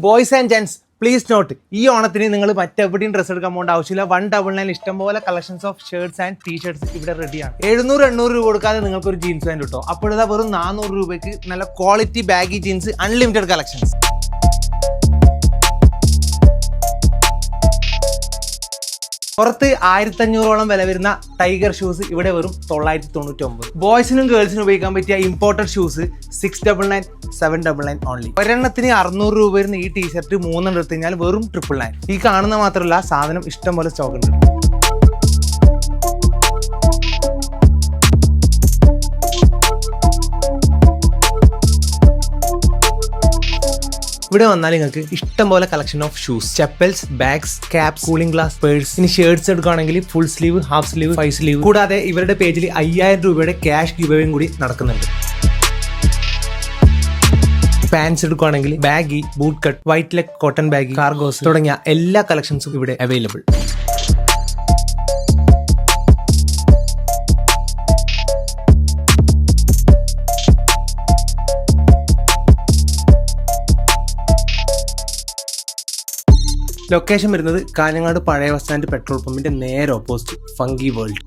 Boys and gents please note, ഈ ഓണത്തിന് നിങ്ങൾ മറ്റെവിടെയും ഡ്രസ്സ് എടുക്കാൻ പോകേണ്ട ആവശ്യമില്ല. 199 ഇഷ്ടംപോലെ collections of shirts and t shirts ഇവിടെ റെഡിയാണ്. 700-800 രൂപ കൊടുക്കാതെ നിങ്ങൾക്ക് ഒരു ജീൻസ് പാൻറ് കിട്ടും. അപ്പോഴത്തെ വെറും 400 രൂപയ്ക്ക് നല്ല quality baggy jeans, unlimited collections. പുറത്ത് 1500ഓളം വില വരുന്ന ടൈഗർ ഷൂസ് ഇവിടെ വെറും 999. ബോയ്സിനും ഗേൾസിനും ഉപയോഗിക്കാൻ പറ്റിയ ഇമ്പോർട്ടഡ് ഷൂസ് 699, 799 ഓൺലി. ഒരെണ്ണത്തിന് 600 രൂപ വരുന്ന ഈ ടീഷർട്ട് 3 എടുത്തു കഴിഞ്ഞാൽ വെറും 999. ഈ കാണുന്ന മാത്രമല്ല, സാധനം ഇഷ്ടം പോലെ സ്റ്റോക്ക് ഉണ്ട്. ഇവിടെ വന്നാൽ നിങ്ങൾക്ക് ഇഷ്ടം പോലെ collection of shoes, chappals, bags, caps, cooling glass, purse. ഇനി ഷർട്ട്സ് എടുക്കുകയാണെങ്കിൽ full sleeve, half sleeve, 5 sleeve. കൂടാതെ ഇവരുടെ പേജിൽ 5000 രൂപയുടെ ക്യാഷ് ഗിവവേയും കൂടി നടക്കുന്നുണ്ട്. പാൻസ് എടുക്കുകയാണെങ്കിൽ baggy, boot cut, white leg cotton baggy, cargos തുടങ്ങിയ എല്ലാ കളക്ഷൻസും ഇവിടെ അവൈലബിൾ. ലൊക്കേഷൻ വരുന്നത് കാഞ്ഞങ്ങാട് പഴയ ബസ് സ്റ്റാൻഡ് പെട്രോൾ പമ്പിന്റെ നേരെ ഓപ്പോസിറ്റ് ഫംഗി വേൾഡ്.